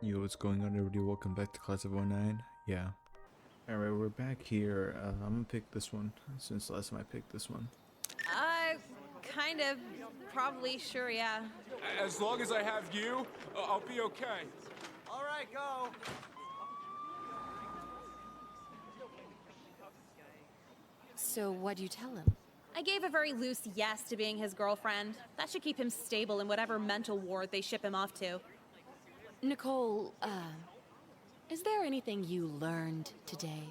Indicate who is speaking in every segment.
Speaker 1: Yo, what's going on, everybody? Welcome back to Class of '09. Yeah. Alright, we're back here. I'm gonna pick this one, since last time I picked this one.
Speaker 2: Kind of. Probably, sure, yeah.
Speaker 3: As long as I have you, I'll be okay.
Speaker 4: All right, go.
Speaker 5: So what'd you tell him?
Speaker 2: I gave a very loose yes to being his girlfriend. That should keep him stable in whatever mental ward they ship him off to.
Speaker 5: Nicole, is there anything you learned today?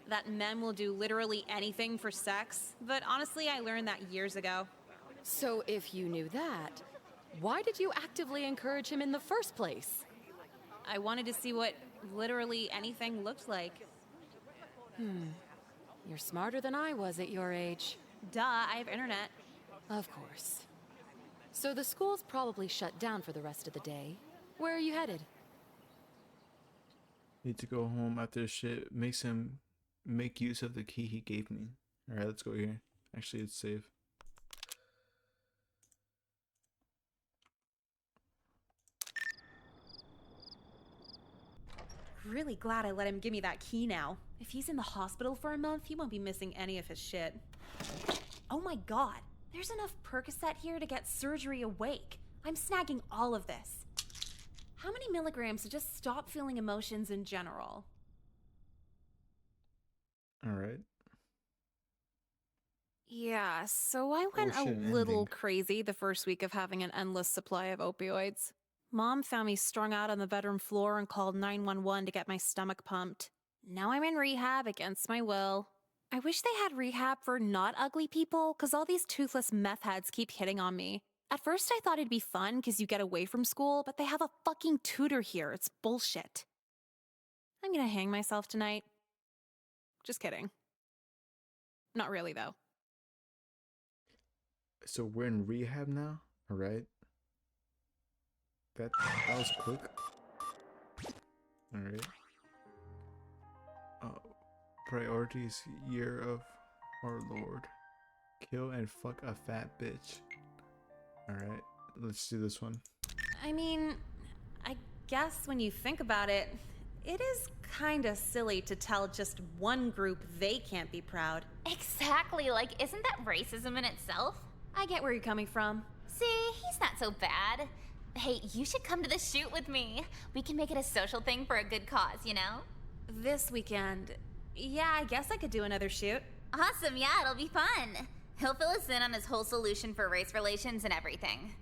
Speaker 2: That men will do literally anything for sex, but honestly, I learned that years ago.
Speaker 5: So if you knew that, why did you actively encourage him in the first place?
Speaker 2: I wanted to see what literally anything looked like.
Speaker 5: You're smarter than I was at your age.
Speaker 2: Duh, I have internet.
Speaker 5: Of course. So the school's probably shut down for the rest of the day. Where are you headed?
Speaker 1: Need to go home after this shit. Makes him make use of the key he gave me. Alright, let's go here. Actually, it's safe.
Speaker 2: Really glad I let him give me that key now. If he's in the hospital for a month, he won't be missing any of his shit. Oh my god, there's enough Percocet here to get surgery awake. I'm snagging all of this. How many milligrams to just stop feeling emotions in general?
Speaker 1: Alright.
Speaker 2: Yeah, so I went
Speaker 1: shit,
Speaker 2: a
Speaker 1: an
Speaker 2: little
Speaker 1: ending.
Speaker 2: crazy the first week of having an endless supply of opioids. Mom found me strung out on the bedroom floor and called 911 to get my stomach pumped. Now I'm in rehab against my will. I wish they had rehab for not ugly people, because all these toothless meth heads keep hitting on me. At first I thought it'd be fun because you get away from school, but they have a fucking tutor here. It's bullshit. I'm gonna hang myself tonight. Just kidding. Not really, though.
Speaker 1: So we're in rehab now? Alright. That was quick. Alright. Priorities, year of our Lord. Kill and fuck a fat bitch. Alright, let's do this one.
Speaker 2: I mean, I guess when you think about it, it is kinda silly to tell just one group they can't be proud.
Speaker 6: Exactly, like, isn't that racism in itself?
Speaker 2: I get where you're coming from.
Speaker 6: See, he's not so bad. Hey, you should come to the shoot with me. We can make it a social thing for a good cause, you know?
Speaker 2: This weekend, yeah, I guess I could do another shoot.
Speaker 6: Awesome, yeah, it'll be fun. He'll fill us in on his whole solution for race relations and everything.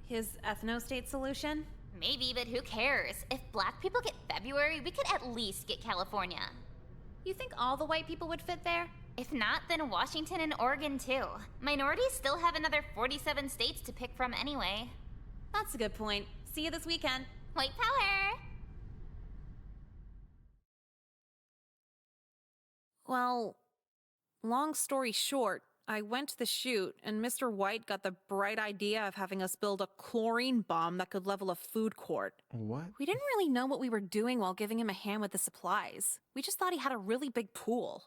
Speaker 2: His ethno-state solution?
Speaker 6: Maybe, but who cares? If black people get February, we could at least get California.
Speaker 2: You think all the white people would fit there?
Speaker 6: If not, then Washington and Oregon too. Minorities still have another 47 states to pick from anyway.
Speaker 2: That's a good point. See you this weekend.
Speaker 6: White power!
Speaker 2: Well, long story short, I went to the shoot, and Mr. White got the bright idea of having us build a chlorine bomb that could level a food court.
Speaker 1: What?
Speaker 2: We didn't really know what we were doing while giving him a hand with the supplies. We just thought he had a really big pool.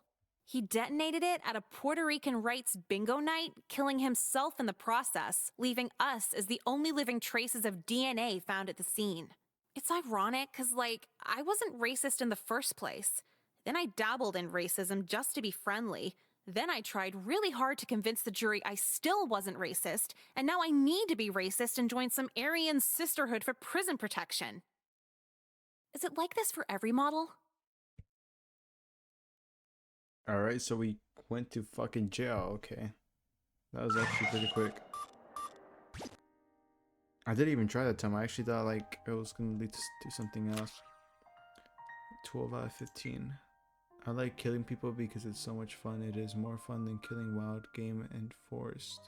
Speaker 2: He detonated it at a Puerto Rican rights bingo night, killing himself in the process, leaving us as the only living traces of DNA found at the scene. It's ironic because, I wasn't racist in the first place. Then I dabbled in racism just to be friendly. Then I tried really hard to convince the jury I still wasn't racist, and now I need to be racist and join some Aryan sisterhood for prison protection. Is it like this for every model?
Speaker 1: Alright, so we went to fucking jail, okay. That was actually pretty quick. I didn't even try that time. I actually thought it was gonna lead to something else. 12 out of 15. I like killing people because it's so much fun. It is more fun than killing wild game and forest.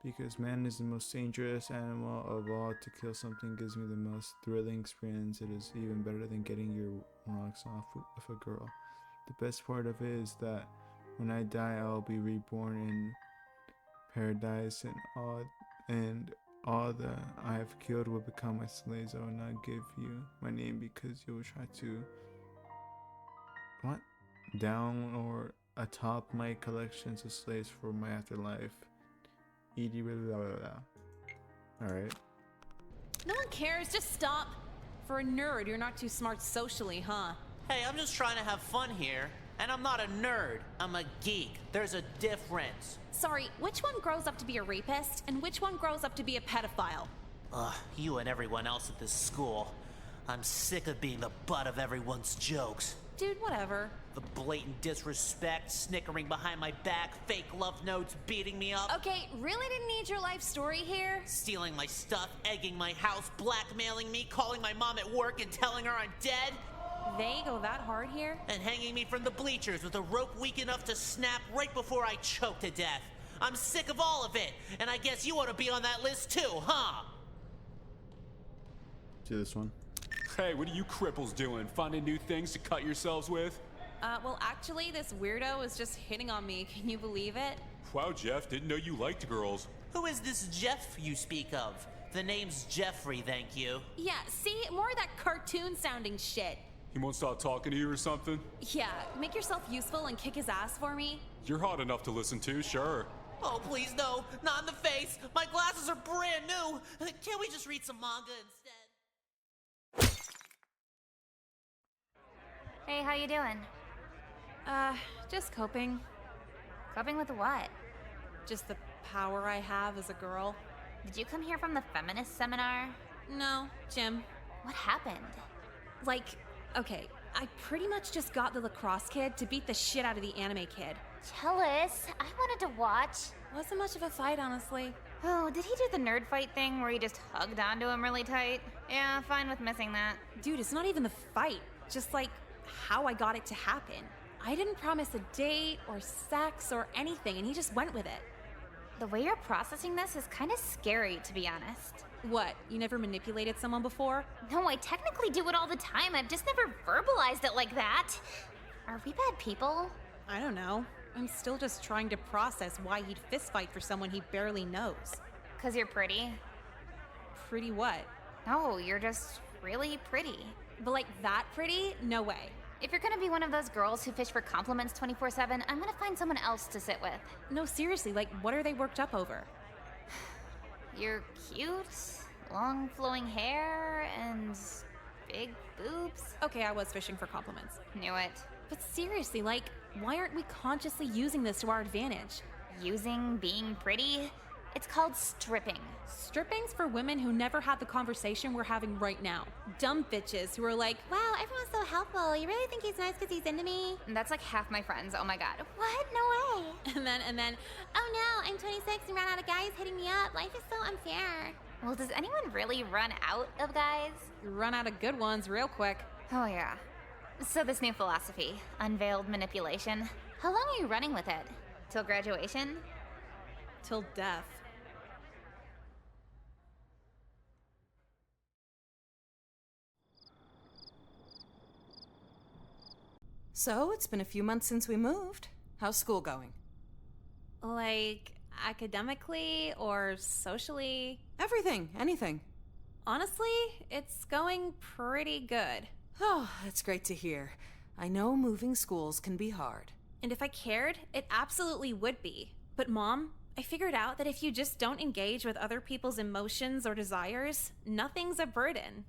Speaker 1: Because man is the most dangerous animal of all. To kill something gives me the most thrilling experience. It is even better than getting your rocks off with a girl. The best part of it is that when I die, I'll be reborn in paradise, and all that I have killed will become my slaves. I will not give you my name because you will try to down or atop my collections of slaves for my afterlife. Edie blah blah blah. Alright.
Speaker 2: No one cares, just stop. for a nerd, you're not too smart socially, huh?
Speaker 4: Hey, I'm just trying to have fun here. And I'm not a nerd. I'm a geek. There's a difference.
Speaker 2: Sorry, which one grows up to be a rapist, and which one grows up to be a pedophile?
Speaker 4: Ugh, you and everyone else at this school. I'm sick of being the butt of everyone's jokes.
Speaker 2: Dude, whatever.
Speaker 4: The blatant disrespect, snickering behind my back, fake love notes, beating me up.
Speaker 2: Okay, really didn't need your life story here.
Speaker 4: Stealing my stuff, egging my house, blackmailing me, calling my mom at work and telling her I'm dead.
Speaker 2: They go that hard here?
Speaker 4: And hanging me from the bleachers with a rope weak enough to snap right before I choke to death. I'm sick of all of it, and I guess you ought to be on that list too, huh?
Speaker 1: Do this one.
Speaker 3: Hey, what are you cripples doing? Finding new things to cut yourselves with?
Speaker 2: Well, actually, this weirdo is just hitting on me. Can you believe it?
Speaker 3: Wow, Jeff, didn't know you liked girls.
Speaker 4: Who is this Jeff you speak of? The name's Jeffrey, thank you.
Speaker 2: Yeah, see? More of that cartoon-sounding shit.
Speaker 3: He won't stop talking to you or something?
Speaker 2: Yeah, make yourself useful and kick his ass for me.
Speaker 3: You're hot enough to listen to, sure.
Speaker 4: Oh, please, no. Not in the face. My glasses are brand new. Can't we just read some manga instead?
Speaker 6: Hey, how you doing?
Speaker 2: Just coping.
Speaker 6: Coping with what?
Speaker 2: Just the power I have as a girl.
Speaker 6: Did you come here from the feminist seminar?
Speaker 2: No, Jim.
Speaker 6: What happened?
Speaker 2: Like, okay, I pretty much just got the lacrosse kid to beat the shit out of the anime kid.
Speaker 6: Jealous. I wanted to watch.
Speaker 2: Wasn't much of a fight, honestly.
Speaker 6: Oh, did he do the nerd fight thing where he just hugged onto him really tight? Yeah, fine with missing that.
Speaker 2: Dude, it's not even the fight. Just like how I got it to happen. I didn't promise a date or sex or anything, and he just went with it.
Speaker 6: The way you're processing this is kind of scary, to be honest.
Speaker 2: What, you never manipulated someone before?
Speaker 6: No, I technically do it all the time. I've just never verbalized it like that. Are we bad people?
Speaker 2: I don't know. I'm still just trying to process why he'd fistfight for someone he barely knows.
Speaker 6: 'Cause you're pretty?
Speaker 2: Pretty what?
Speaker 6: No, you're just really pretty.
Speaker 2: But like that pretty? No way.
Speaker 6: If you're gonna be one of those girls who fish for compliments 24/7, I'm gonna find someone else to sit with.
Speaker 2: No, seriously, like what are they worked up over?
Speaker 6: You're cute, long flowing hair, and big boobs.
Speaker 2: Okay, I was fishing for compliments.
Speaker 6: Knew it.
Speaker 2: But seriously, like, why aren't we consciously using this to our advantage?
Speaker 6: Using being pretty? It's called stripping.
Speaker 2: Stripping's for women who never had the conversation we're having right now. Dumb bitches who are like, wow, everyone's so helpful. You really think he's nice because he's into me?
Speaker 6: That's like half my friends. Oh my god. What? No way.
Speaker 2: And then, oh no, I'm 26 and ran out of guys hitting me up. Life is so unfair.
Speaker 6: Well, does anyone really run out of guys?
Speaker 2: You run out of good ones real quick.
Speaker 6: Oh yeah. So this new philosophy, unveiled manipulation. How long are you running with it? Till graduation?
Speaker 2: Till death.
Speaker 7: So, it's been a few months since we moved. How's school going?
Speaker 2: Like, academically or socially?
Speaker 7: Everything, anything.
Speaker 2: Honestly, it's going pretty good.
Speaker 7: Oh, that's great to hear. I know moving schools can be hard.
Speaker 2: And if I cared, it absolutely would be. But Mom, I figured out that if you just don't engage with other people's emotions or desires, nothing's a burden.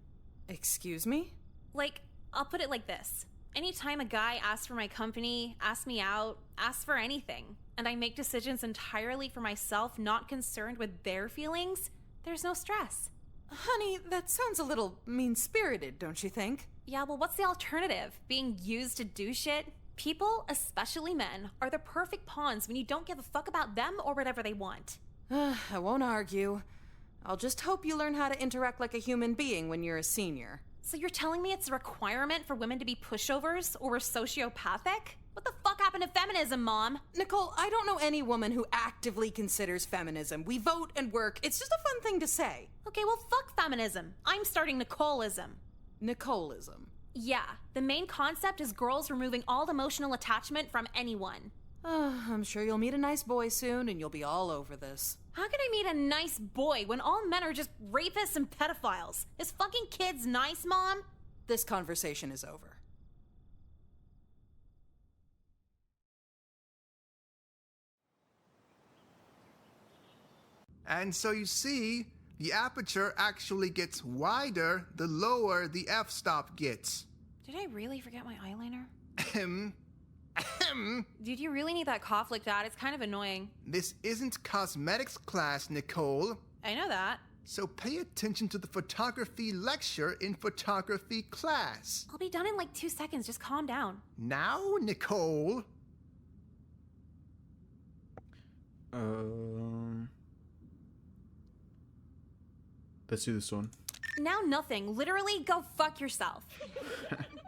Speaker 7: Excuse me?
Speaker 2: Like, I'll put it like this. Anytime a guy asks for my company, asks me out, asks for anything, and I make decisions entirely for myself, not concerned with their feelings, there's no stress.
Speaker 7: Honey, that sounds a little mean-spirited, don't you think?
Speaker 2: Yeah, well, what's the alternative? Being used to do shit? People, especially men, are the perfect pawns when you don't give a fuck about them or whatever they want.
Speaker 7: I won't argue. I'll just hope you learn how to interact like a human being when you're a senior.
Speaker 2: So you're telling me it's a requirement for women to be pushovers or sociopathic? What the fuck happened to feminism, Mom?
Speaker 7: Nicole, I don't know any woman who actively considers feminism. We vote and work. It's just a fun thing to say.
Speaker 2: Okay, well, fuck feminism. I'm starting Nicoleism.
Speaker 7: Nicoleism.
Speaker 2: Yeah, the main concept is girls removing all emotional attachment from anyone.
Speaker 7: I'm sure you'll meet a nice boy soon and you'll be all over this.
Speaker 2: How can I meet a nice boy when all men are just rapists and pedophiles? Is fucking kids nice, Mom?
Speaker 7: This conversation is over.
Speaker 8: And so you see, The aperture actually gets wider the lower the f-stop gets.
Speaker 2: Did I really forget my eyeliner?
Speaker 8: Ahem. Ahem.
Speaker 2: Dude, you really need that cough like that. It's kind of annoying.
Speaker 8: This isn't cosmetics class, Nicole.
Speaker 2: I know that.
Speaker 8: So pay attention to the photography lecture in photography class.
Speaker 2: I'll be done in like 2 seconds. Just calm down.
Speaker 8: Now, Nicole.
Speaker 1: Let's do this one.
Speaker 2: Now nothing. Literally, go fuck yourself.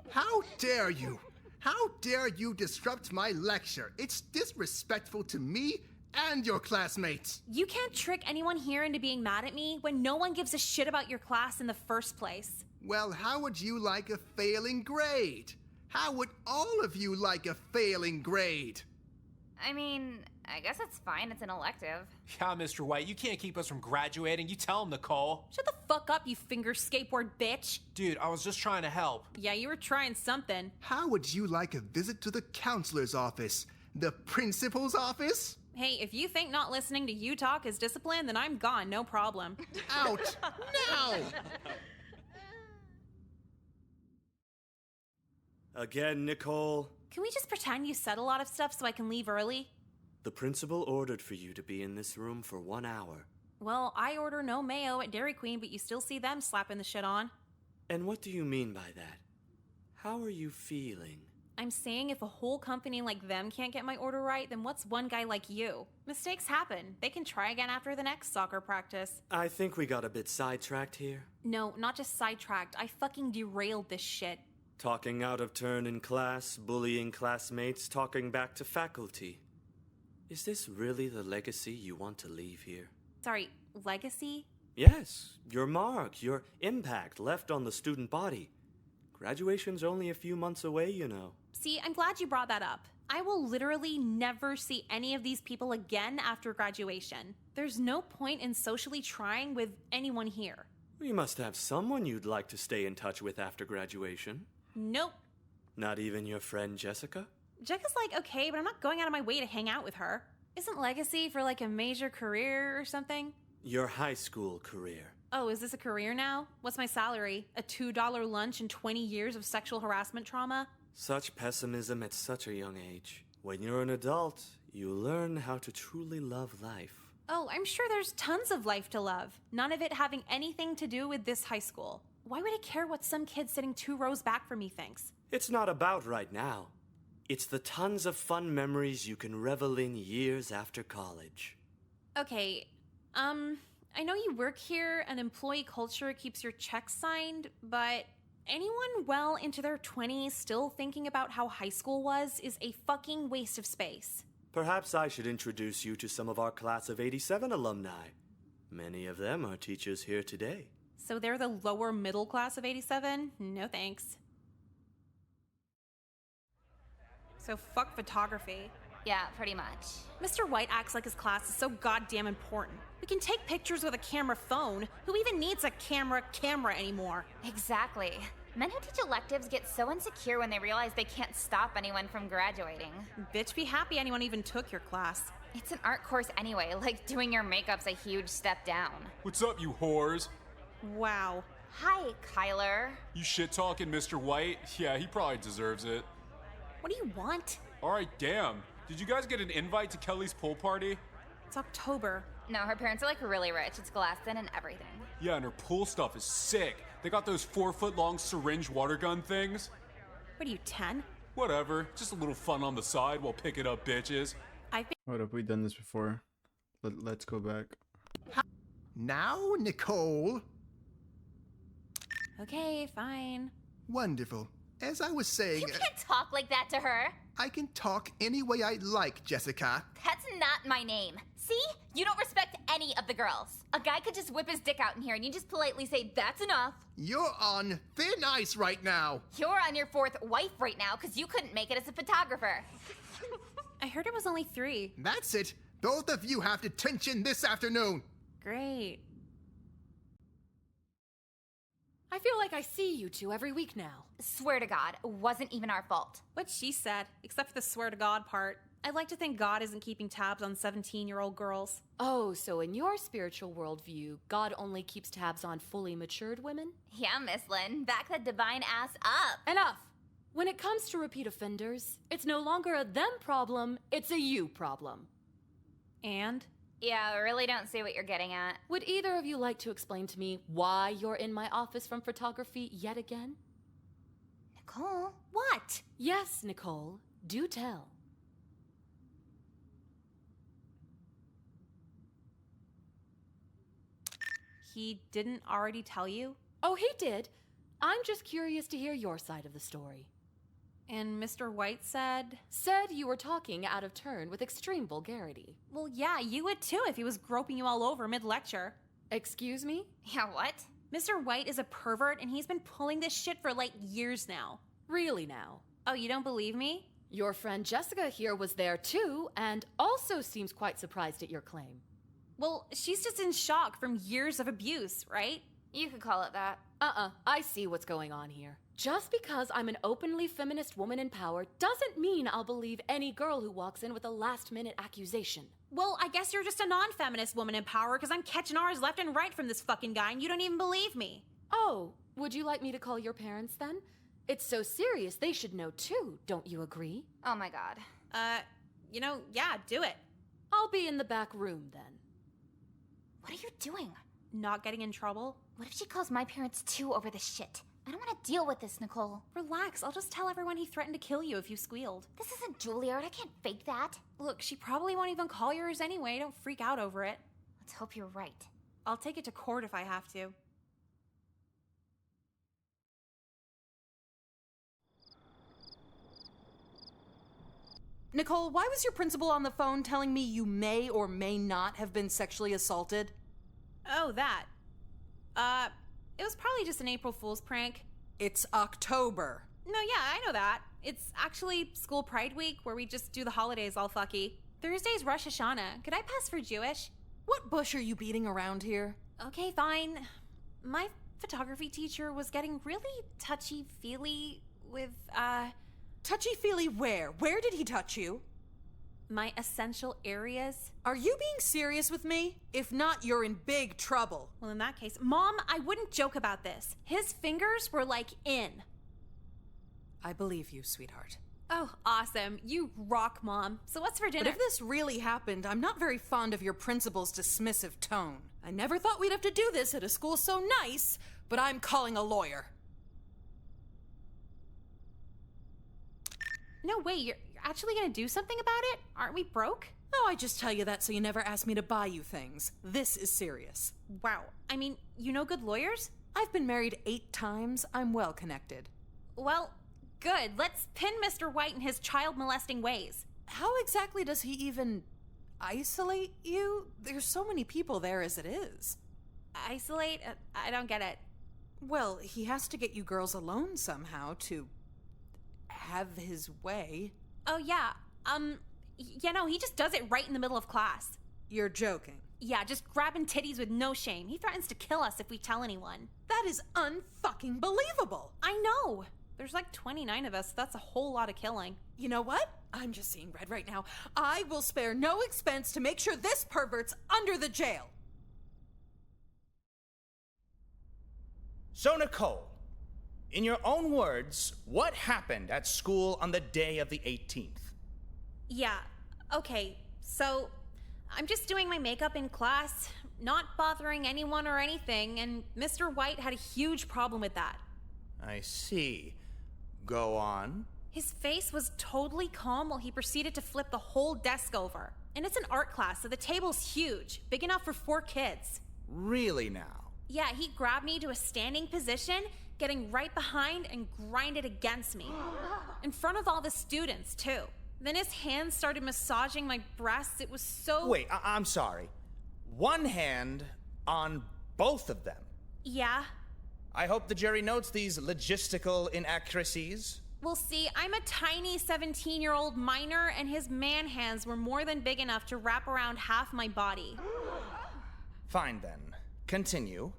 Speaker 8: How dare you? How dare you disrupt my lecture? It's disrespectful to me and your classmates.
Speaker 2: You can't trick anyone here into being mad at me when no one gives a shit about your class in the first place.
Speaker 8: Well, how would you like a failing grade? How would all of you like a failing grade?
Speaker 6: I mean, I guess it's fine. It's an elective.
Speaker 3: Yeah, Mr. White, you can't keep us from graduating. You tell him, Nicole.
Speaker 2: Shut the fuck up, you finger skateboard bitch.
Speaker 3: Dude, I was just trying to help.
Speaker 2: Yeah, you were trying something.
Speaker 8: How would you like a visit to the counselor's office? The principal's office?
Speaker 2: Hey, if you think not listening to you talk is discipline, then I'm gone, no problem.
Speaker 8: Out! Now!
Speaker 9: Again, Nicole.
Speaker 2: Can we just pretend you said a lot of stuff so I can leave early?
Speaker 9: The principal ordered for you to be in this room for 1 hour.
Speaker 2: Well, I order no mayo at Dairy Queen, but you still see them slapping the shit on.
Speaker 9: And what do you mean by that? How are you feeling?
Speaker 2: I'm saying if a whole company like them can't get my order right, then what's one guy like you? Mistakes happen. They can try again after the next soccer practice.
Speaker 9: I think we got a bit sidetracked here.
Speaker 2: No, not just sidetracked. I fucking derailed this shit.
Speaker 9: Talking out of turn in class, bullying classmates, talking back to faculty. Is this really the legacy you want to leave here?
Speaker 2: Sorry, legacy?
Speaker 9: Yes, your mark, your impact left on the student body. Graduation's only a few months away, you know.
Speaker 2: See, I'm glad you brought that up. I will literally never see any of these people again after graduation. There's no point in socially trying with anyone here.
Speaker 9: You must have someone you'd like to stay in touch with after graduation.
Speaker 2: Nope.
Speaker 9: Not even your friend Jessica?
Speaker 2: Jessica's like, okay, but I'm not going out of my way to hang out with her. Isn't legacy for like a major career or something?
Speaker 9: Your high school career.
Speaker 2: Oh, is this a career now? What's my salary? A $2 lunch and 20 years of sexual harassment trauma?
Speaker 9: Such pessimism at such a young age. When you're an adult, you learn how to truly love life.
Speaker 2: Oh, I'm sure there's tons of life to love. None of it having anything to do with this high school. Why would I care what some kid sitting 2 rows back from me thinks?
Speaker 9: It's not about right now. It's the tons of fun memories you can revel in years after college.
Speaker 2: Okay, I know you work here and employee culture keeps your checks signed, but anyone well into their 20s still thinking about how high school was is a fucking waste of space.
Speaker 9: Perhaps I should introduce you to some of our class of '87 alumni. Many of them are teachers here today.
Speaker 2: So they're the lower middle class of 87? No thanks. So fuck photography.
Speaker 6: Yeah, pretty much.
Speaker 2: Mr. White acts like his class is so goddamn important. We can take pictures with a camera phone. Who even needs a camera anymore?
Speaker 6: Exactly. Men who teach electives get so insecure when they realize they can't stop anyone from graduating.
Speaker 2: Bitch, be happy anyone even took your class.
Speaker 6: It's an art course anyway, like doing your makeup's a huge step down.
Speaker 3: What's up, you whores?
Speaker 2: Wow.
Speaker 6: Hi, Kyler.
Speaker 3: You shit-talking Mr. White? Yeah, he probably deserves it.
Speaker 2: What do you want?
Speaker 3: Alright, damn. Did you guys get an invite to Kelly's pool party?
Speaker 2: It's October.
Speaker 6: No, her parents are like really rich. It's glassed in and everything.
Speaker 3: Yeah, and her pool stuff is sick. They got those 4-foot-long syringe water gun things.
Speaker 2: What are you, 10?
Speaker 3: Whatever, just a little fun on the side while picking up bitches.
Speaker 2: I've been.
Speaker 1: What have we done this before? Let's go back.
Speaker 8: Now, Nicole.
Speaker 2: Okay, fine.
Speaker 8: Wonderful. As I was saying,
Speaker 6: You can't talk like that to her.
Speaker 8: I can talk any way I like, Jessica.
Speaker 6: That's not my name. See? You don't respect any of the girls. A guy could just whip his dick out in here and you just politely say, that's enough.
Speaker 8: You're on thin ice right now.
Speaker 6: You're on your 4th wife right now because you couldn't make it as a photographer.
Speaker 2: I heard it was only 3.
Speaker 8: That's it. Both of you have detention this afternoon.
Speaker 2: Great.
Speaker 5: I feel like I see you two every week now.
Speaker 6: Swear to God, it wasn't even our fault.
Speaker 2: What she said, except for the swear to God part. I'd like to think God isn't keeping tabs on 17-year-old girls.
Speaker 5: Oh, so in your spiritual worldview, God only keeps tabs on fully matured women?
Speaker 6: Yeah, Miss Lynn, back that divine ass up.
Speaker 5: Enough! When it comes to repeat offenders, it's no longer a them problem, it's a you problem.
Speaker 2: And?
Speaker 6: Yeah, I really don't see what you're getting at.
Speaker 5: Would either of you like to explain to me why you're in my office from photography yet again?
Speaker 6: Nicole?
Speaker 2: What?
Speaker 5: Yes, Nicole. Do tell.
Speaker 2: He didn't already tell you?
Speaker 5: Oh, he did. I'm just curious to hear your side of the story.
Speaker 2: And Mr. White said?
Speaker 5: Said you were talking out of turn with extreme vulgarity.
Speaker 2: Well, yeah, you would too if he was groping you all over mid-lecture.
Speaker 5: Excuse me?
Speaker 6: Yeah, what?
Speaker 2: Mr. White is a pervert and he's been pulling this shit for like years now.
Speaker 5: Really now?
Speaker 2: Oh, you don't believe me?
Speaker 5: Your friend Jessica here was there too, and also seems quite surprised at your claim.
Speaker 2: Well, she's just in shock from years of abuse, right?
Speaker 6: You could call it that.
Speaker 5: I see what's going on here. Just because I'm an openly feminist woman in power doesn't mean I'll believe any girl who walks in with a last-minute accusation.
Speaker 2: Well, I guess you're just a non-feminist woman in power because I'm catching ours left and right from this fucking guy and you don't even believe me.
Speaker 5: Oh, would you like me to call your parents then? It's so serious, they should know too, don't you agree?
Speaker 6: Oh my god.
Speaker 2: Yeah, do it.
Speaker 5: I'll be in the back room then.
Speaker 6: What are you doing?
Speaker 2: Not getting in trouble?
Speaker 6: What if she calls my parents too over this shit? I don't want to deal with this, Nicole.
Speaker 2: Relax, I'll just tell everyone he threatened to kill you if you squealed.
Speaker 6: This isn't Juilliard, I can't fake that.
Speaker 2: Look, she probably won't even call yours anyway, don't freak out over it.
Speaker 6: Let's hope you're right.
Speaker 2: I'll take it to court if I have to.
Speaker 7: Nicole, why was your principal on the phone telling me you may or may not have been sexually assaulted?
Speaker 2: Oh, that. It was probably just an April Fool's prank.
Speaker 7: It's October.
Speaker 2: No, yeah, I know that. It's actually School Pride Week, where we just do the holidays all fucky. Thursday's Rosh Hashanah. Could I pass for Jewish?
Speaker 7: What bush are you beating around here?
Speaker 2: Okay, fine. My photography teacher was getting really touchy-feely with,
Speaker 7: Touchy-feely where? Where did he touch you?
Speaker 2: my essential areas.
Speaker 7: Are you being serious with me? If not, you're in big trouble.
Speaker 2: Well, in that case, Mom, I wouldn't joke about this. His fingers were like in.
Speaker 7: I believe you, sweetheart.
Speaker 2: Oh, awesome. You rock, Mom. So what's for dinner?
Speaker 7: But if this really happened, I'm not very fond of your principal's dismissive tone. I never thought we'd have to do this at a school so nice, but I'm calling a lawyer.
Speaker 2: No, wait, you're actually gonna do something about it? Aren't we broke?
Speaker 7: No, I just tell you that so you never ask me to buy you things. This is serious.
Speaker 2: Wow. I mean, you know good lawyers?
Speaker 7: I've been married 8 times. I'm well connected.
Speaker 2: Well, good. Let's pin Mr. White and his child molesting ways.
Speaker 7: How exactly does he even isolate you? There's so many people there as it is.
Speaker 2: Isolate? I don't get it.
Speaker 7: Well, he has to get you girls alone somehow to have his way.
Speaker 2: Oh, yeah. No, he just does it right in the middle of class.
Speaker 7: You're joking.
Speaker 2: Yeah, just grabbing titties with no shame. He threatens to kill us if we tell anyone.
Speaker 7: That is unfucking believable.
Speaker 2: I know. There's like 29 of us. So that's a whole lot of killing.
Speaker 7: You know what? I'm just seeing red right now. I will spare no expense to make sure this pervert's under the jail.
Speaker 10: So, Nicole, in your own words, what happened at school on the day of the 18th?
Speaker 2: Yeah, okay. So, I'm just doing my makeup in class, not bothering anyone or anything, and Mr. White had a huge problem with that.
Speaker 10: I see. Go on.
Speaker 2: His face was totally calm while he proceeded to flip the whole desk over. And it's an art class, so the table's huge, big enough for 4 kids.
Speaker 10: Really now?
Speaker 2: Yeah, he grabbed me to a standing position, getting right behind and grinded against me. In front of all the students, too. Then his hands started massaging my breasts. It was so...
Speaker 10: Wait, I'm sorry. One hand on both of them?
Speaker 2: Yeah.
Speaker 10: I hope the jury notes these logistical inaccuracies.
Speaker 2: Well, see, I'm a tiny 17-year-old minor, and his man hands were more than big enough to wrap around half my body.
Speaker 10: Fine then. Continue.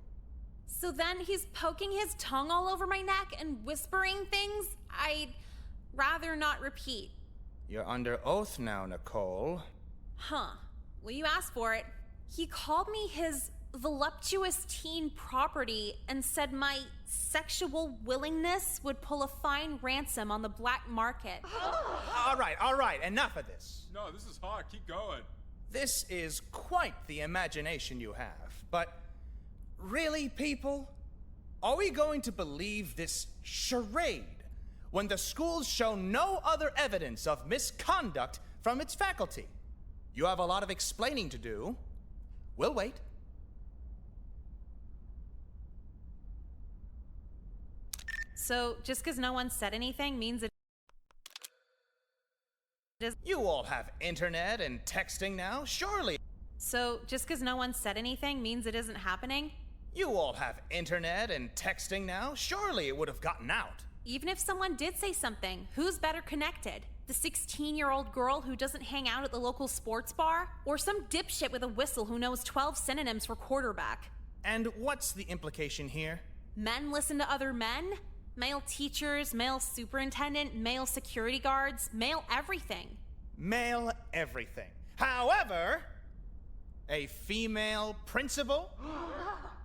Speaker 2: So then he's poking his tongue all over my neck and whispering things I'd rather not repeat.
Speaker 10: You're under oath now, Nicole.
Speaker 2: Huh. Well, you asked for it. He called me his voluptuous teen property and said my sexual willingness would pull a fine ransom on the black market.
Speaker 10: All right, enough of this.
Speaker 3: No, this is hot. Keep going.
Speaker 10: This is quite the imagination you have, but really, people? Are we going to believe this charade when the schools show no other evidence of misconduct from its faculty? You have a lot of explaining to do. We'll wait.
Speaker 2: So, just because no one said anything means it is.
Speaker 10: You all have internet and texting now, surely.
Speaker 2: So, just because no one said anything means it isn't happening?
Speaker 10: You all have internet and texting now, surely it would have gotten out.
Speaker 2: Even if someone did say something, who's better connected? The 16-year-old girl who doesn't hang out at the local sports bar? Or some dipshit with a whistle who knows 12 synonyms for quarterback?
Speaker 10: And what's the implication here?
Speaker 2: Men listen to other men? Male teachers, male superintendent, male security guards, male everything.
Speaker 10: Male everything. However, a female principal?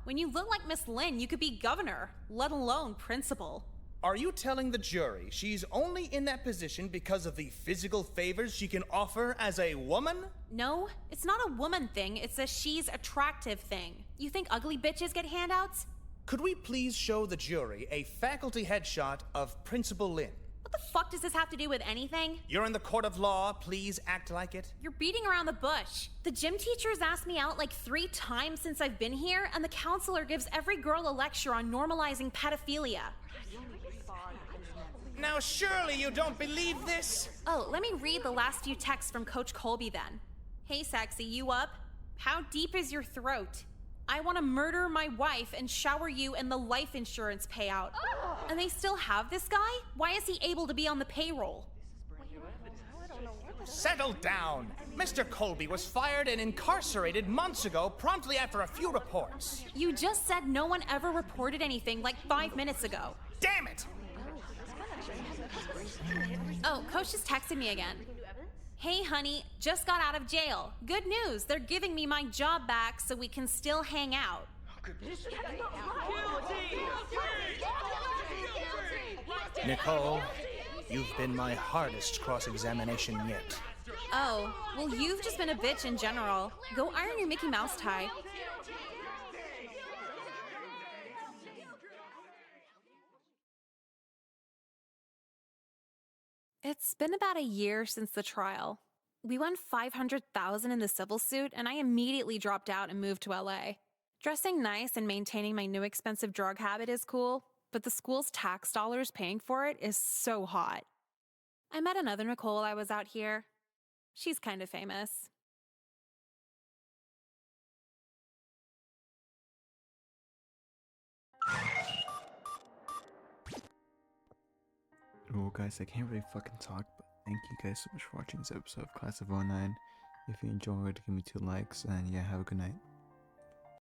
Speaker 2: When you look like Miss Lynn, you could be governor, let alone principal.
Speaker 10: Are you telling the jury she's only in that position because of the physical favors she can offer as a woman?
Speaker 2: No, it's not a woman thing, it's a she's attractive thing. You think ugly bitches get handouts?
Speaker 10: Could we please show the jury a faculty headshot of Principal Lynn?
Speaker 2: What the fuck does this have to do with anything?
Speaker 10: You're in the court of law, please act like it.
Speaker 2: You're beating around the bush. The gym teacher's asked me out like 3 times since I've been here, and the counselor gives every girl a lecture on normalizing pedophilia.
Speaker 10: Now surely you don't believe this?
Speaker 2: Oh, let me read the last few texts from Coach Colby then. Hey sexy, you up? How deep is your throat? I want to murder my wife and shower you in the life insurance payout. And they still have this guy? Why is he able to be on the payroll?
Speaker 10: Settle down. Mr. Colby was fired and incarcerated months ago, promptly after a few reports.
Speaker 2: You just said no one ever reported anything like 5 minutes ago.
Speaker 10: Damn it!
Speaker 2: Oh, Coach just texted me again. Hey honey, just got out of jail. Good news, they're giving me my job back so we can still hang out.
Speaker 10: Nicole, you've been my hardest cross-examination yet.
Speaker 2: Oh, well you've just been a bitch in general. Go iron your Mickey Mouse tie. It's been about a year since the trial. We won $500,000 in the civil suit, and I immediately dropped out and moved to LA. Dressing nice and maintaining my new expensive drug habit is cool, but the school's tax dollars paying for it is so hot. I met another Nicole while I was out here. She's kind of famous.
Speaker 1: Well, guys, I can't really fucking talk, but thank you guys so much for watching this episode of Class of '09. If you enjoyed, give me 2 likes, and yeah, have a good night.